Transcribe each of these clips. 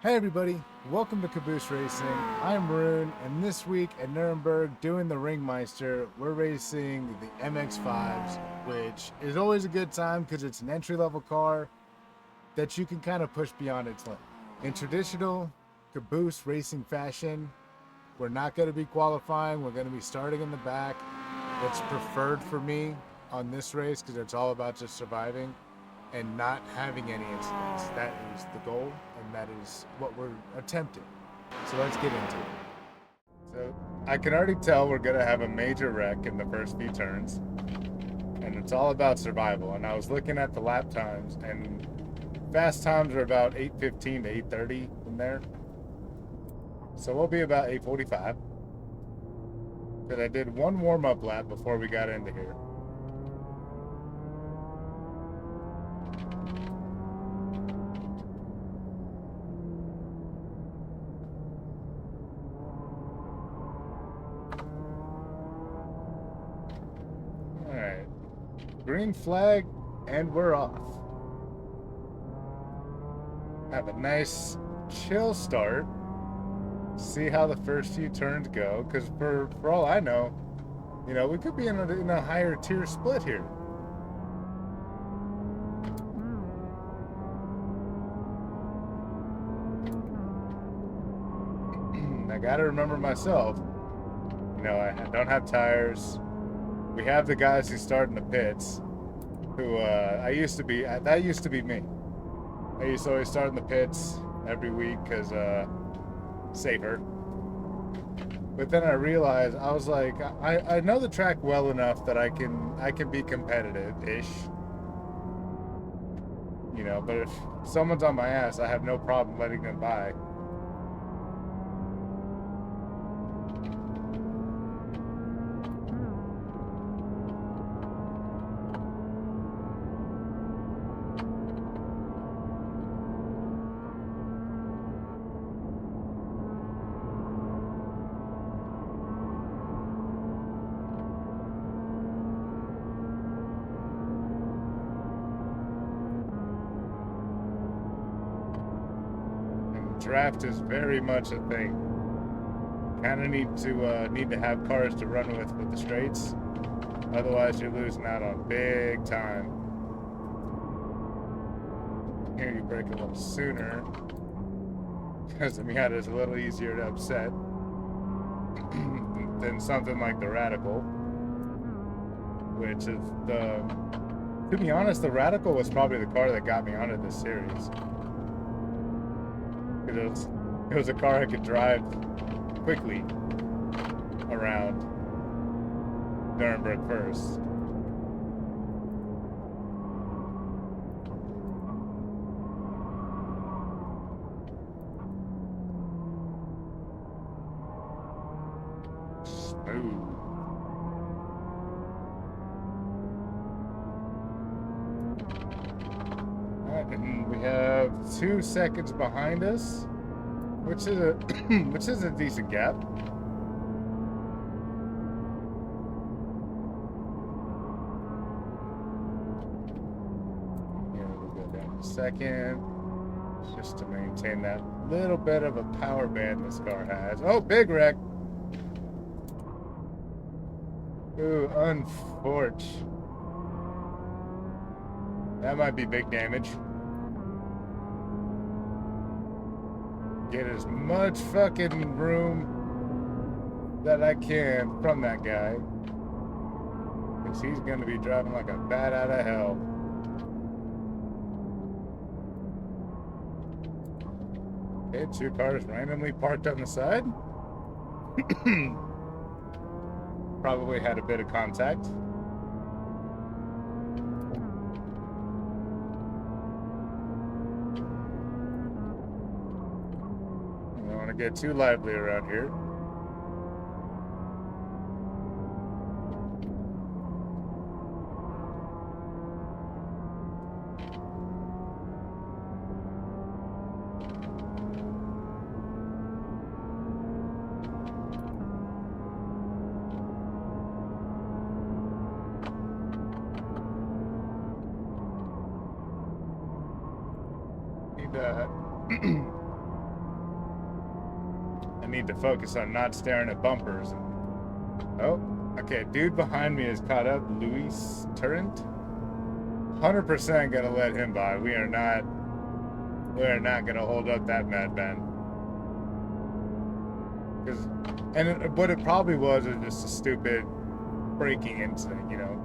Hey everybody, welcome to Caboose Racing. I'm Maroon, and this week at Nürburgring doing the Ring Meister, we're racing the MX-5s, which is always a good time because it's an entry-level car that you can kind of push beyond its limit. In traditional Caboose racing fashion, we're not going to be qualifying, we're going to be starting in the back. It's preferred for me on this race because it's all about just surviving and not having any incidents. That is the goal, and that is what we're attempting. So let's get into it. So I can already tell we're gonna have a major wreck in the first few turns, and it's all about survival. And I was looking at the lap times, and fast times are about 8:15 to 8:30 in there. So we'll be about 8:45. But I did one warm-up lap before we got into here. All right, green flag, and we're off. Have a nice chill start. See how the first few turns go, because for all I know, we could be in a higher tier split here. I gotta remember myself. I don't have tires. We have the guys who start in the pits, who I used to be. That used to be me. I used to always start in the pits every week because safer. But then I realized I was like, I know the track well enough that I can be competitive-ish. But if someone's on my ass, I have no problem letting them by. And draft is very much a thing. Kind of need to have cars to run with the straights. Otherwise, you're losing out on big time. Here you break a little sooner because the Miata is a little easier to upset than something like the Radical, which is to be honest, the Radical was probably the car that got me onto this series. It was a car I could drive quickly around Nürburgring first. Smooth. Alright, and we have 2 seconds behind us, which is a which is a decent gap. We'll go down a second, just to maintain that little bit of a power band this car has. Oh, big wreck. Ooh, unfortunate. That might be big damage. Get as much fucking room that I can from that guy, because he's gonna be driving like a bat out of hell. Okay, 2 cars randomly parked on the side. Probably had a bit of contact. I don't want to get too lively around here. Need need to focus on not staring at bumpers. Oh, okay. Dude behind me is caught up. Luis Turrent. 100% gonna let him by. We are not gonna hold up that madman. What it probably was just a stupid braking incident. You know,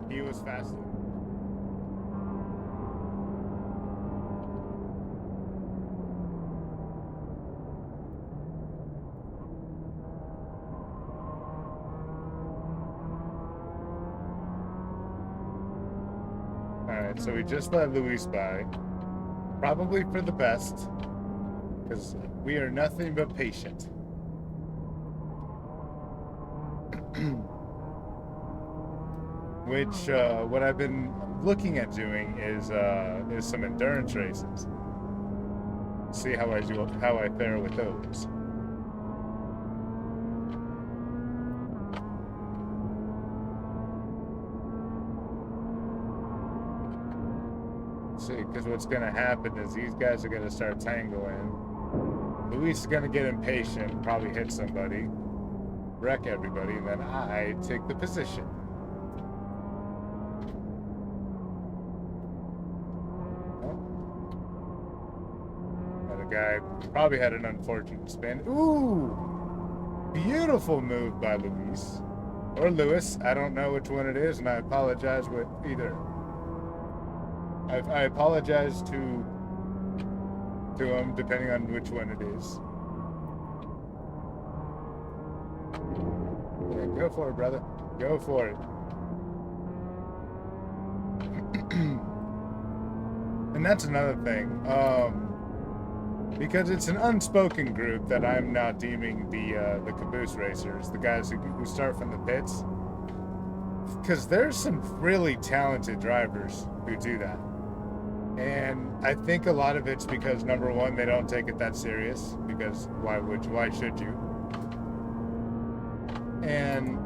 he was fast. Alright, so we just let Luis by. Probably for the best. Because we are nothing but patient. Which, what I've been looking at doing is some endurance races. See how I fare with those. See, because what's going to happen is these guys are going to start tangling. Luis is going to get impatient, probably hit somebody, wreck everybody, and then I take the position. Another guy probably had an unfortunate spin. Ooh! Beautiful move by Luis. Or Lewis. I don't know which one it is, and I apologize with either. I apologize to him, depending on which one it is. Yeah, go for it, brother. Go for it. And that's another thing. Because it's an unspoken group that I'm now deeming the caboose racers, the guys who start from the pits. Because there's some really talented drivers who do that. And I think a lot of it's because, number one, they don't take it that serious, because why should you? And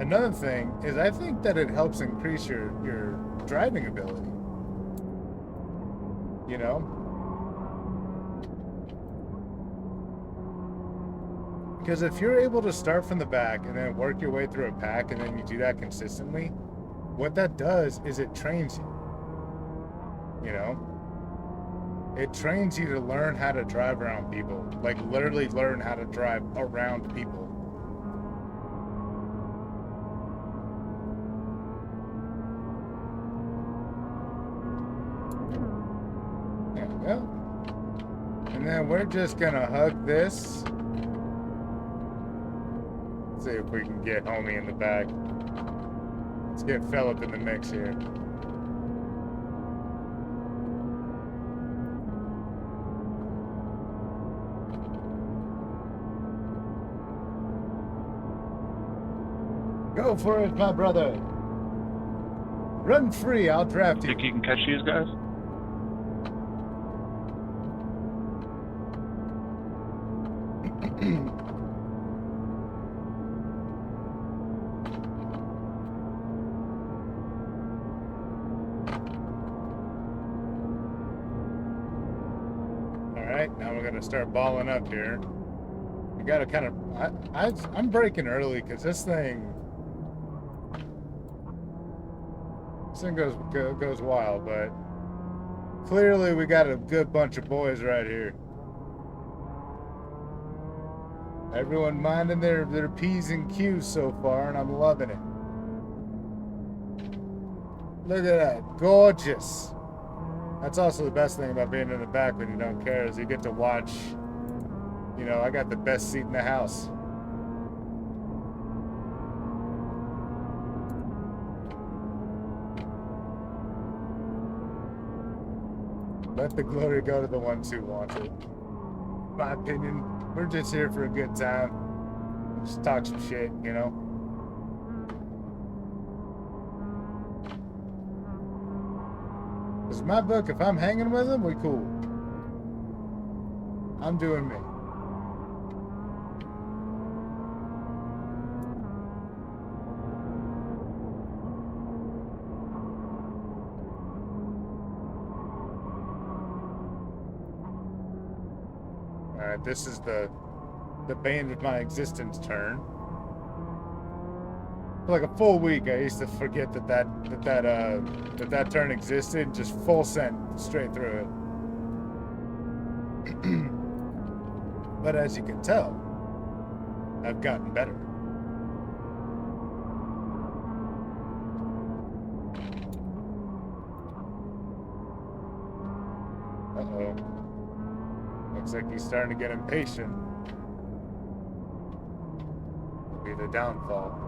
another thing is I think that it helps increase your driving ability. You know? Because if you're able to start from the back and then work your way through a pack, and then you do that consistently, what that does is it trains you. You know, it trains you to learn how to drive around people, like literally learn how to drive around people. There we go. And then we're just gonna hug this. See if we can get homie in the back. Let's get Philip in the mix here. Go for it, my brother. Run free, I'll draft you. Think you can catch these guys? Alright, now we're going to start balling up here. We got to kind of... I'm braking early because this thing goes wild, but clearly we got a good bunch of boys right here. Everyone minding their P's and Q's so far, and I'm loving it. Look at that, gorgeous. That's also the best thing about being in the back when you don't care, is you get to watch. You know, I got the best seat in the house. Let the glory go to the ones who want it. In my opinion, we're just here for a good time. Just talk some shit, you know? Because in my book, if I'm hanging with them, we cool. I'm doing me. Alright, this is the the bane of my existence turn. For like a full week, I used to forget that turn existed. Just full send straight through it. But as you can tell, I've gotten better. Uh-oh. Looks like he's starting to get impatient. Will be the downfall.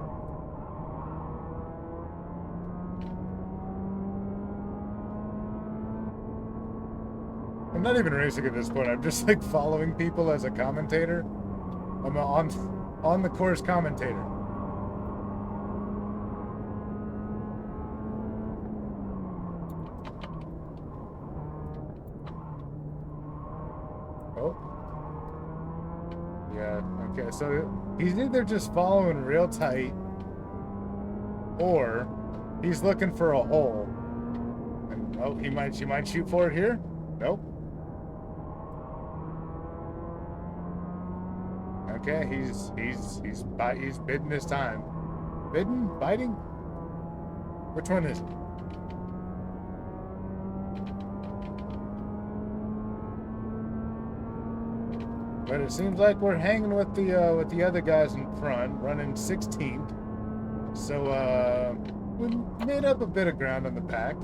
I'm not even racing at this point. I'm just like following people as a commentator. I'm on the course commentator. Oh. Yeah, okay. So he's either just following real tight or he's looking for a hole. And oh, she might shoot for it here? Nope. Okay, he's bidding this time. Bidding? Biting? Which one is it? But it seems like we're hanging with the other guys in front, running 16th. So we made up a bit of ground on the pack.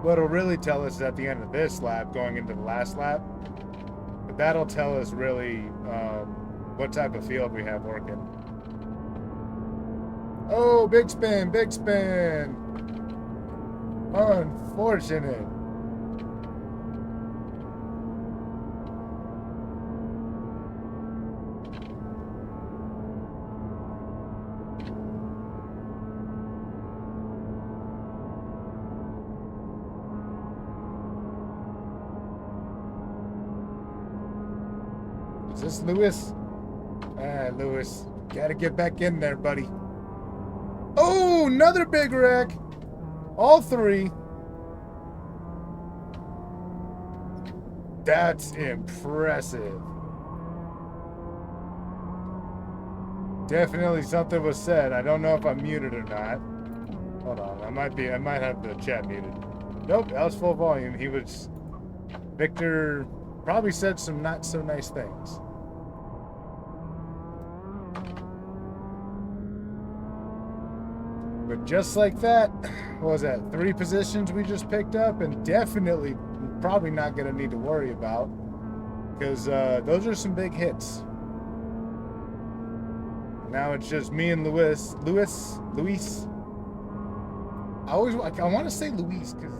What'll really tell us is at the end of this lap, going into the last lap. That'll tell us really what type of field we have working. Oh, big spin, big spin. Unfortunate. Is this Lewis? Ah, Lewis. Gotta get back in there, buddy. Oh, another big wreck. All three. That's impressive. Definitely something was said. I don't know if I'm muted or not. Hold on. I might have the chat muted. Nope, that was full volume. Victor probably said some not so nice things. But just like that, what was that? 3 positions we just picked up, and definitely probably not going to need to worry about, because those are some big hits. Now it's just me and Luis. I want to say Luis, because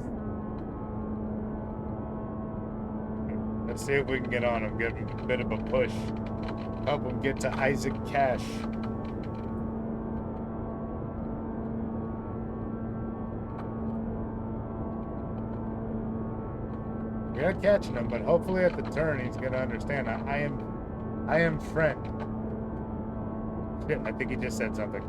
let's see if we can get on him, give him a bit of a push, help him get to Isaac Cash. We are catching him, but hopefully at the turn he's gonna understand. I am friend. Shit, I think he just said something.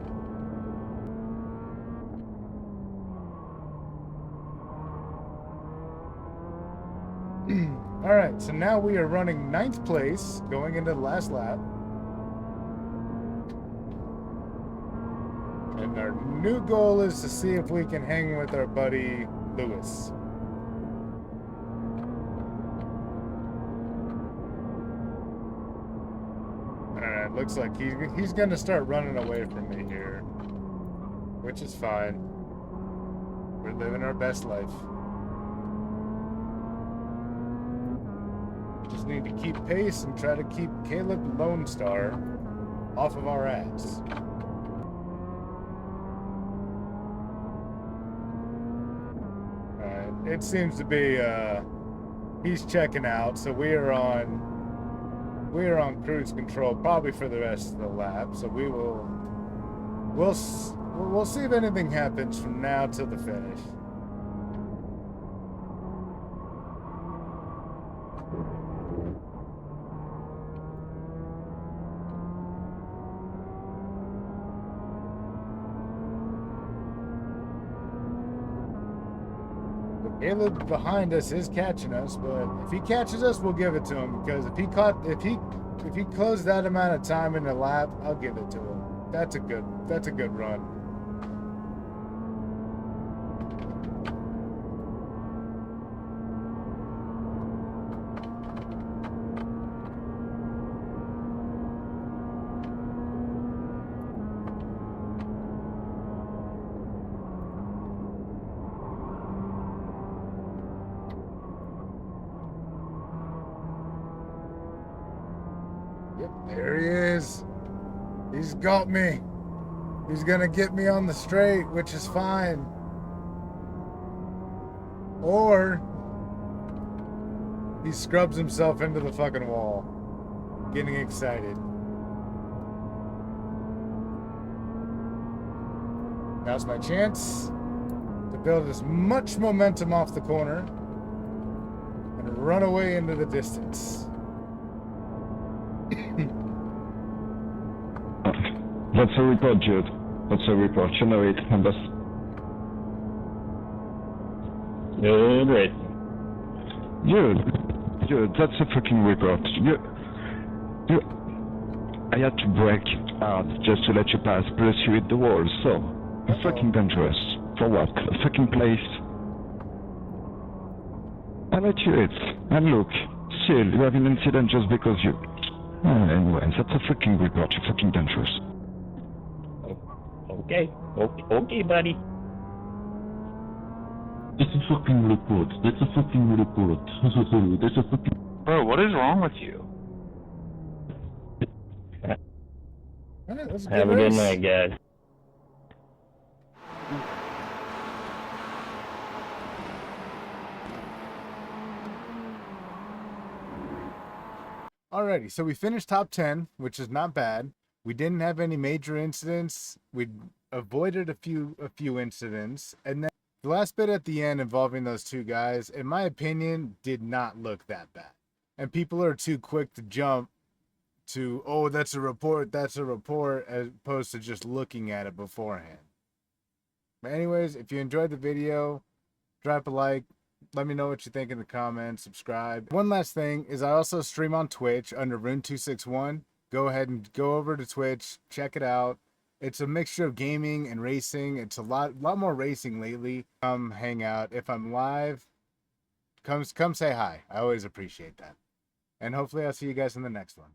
All right, so now we are running 9th place, going into the last lap. And our new goal is to see if we can hang with our buddy Lewis. Alright, looks like he's gonna start running away from me here, which is fine. We're living our best life. Just need to keep pace and try to keep Caleb Lone Star off of our ass. Alright, it seems to be he's checking out, so we are on cruise control probably for the rest of the lap. So we'll see if anything happens from now till the finish. Caleb behind us is catching us, but if he catches us, we'll give it to him, because if he closed that amount of time in a lap, I'll give it to him. That's a good run. Yep, there he is. He's got me. He's gonna get me on the straight, which is fine. Or he scrubs himself into the fucking wall. Getting excited. Now's my chance to build as much momentum off the corner and run away into the distance. That's a report, Jude. That's a report. You know it. And that's... Great. Jude, that's a fucking report. I had to brake hard just to let you pass, plus you hit the wall, so... Fucking dangerous. For what? A fucking place? I let you hit. And look, still, you have an incident just because you... Anyway, that's a fucking report. You're fucking dangerous. Okay, buddy. That's a fucking report. That's a fucking report. That's a fucking... Bro, what is wrong with you? Right, that's a Have a good night, guys. Alrighty, so we finished top 10, which is not bad. We didn't have any major incidents. We avoided a few incidents, and then the last bit at the end involving those two guys, in my opinion, did not look that bad. And people are too quick to jump to, oh, that's a report, as opposed to just looking at it beforehand. But anyways, if you enjoyed the video, drop a like. Let me know what you think in the comments. Subscribe. One last thing is I also stream on Twitch under Rune261. Go ahead and go over to Twitch. Check it out. It's a mixture of gaming and racing. It's a lot more racing lately. Come hang out. If I'm live, come say hi. I always appreciate that. And hopefully I'll see you guys in the next one.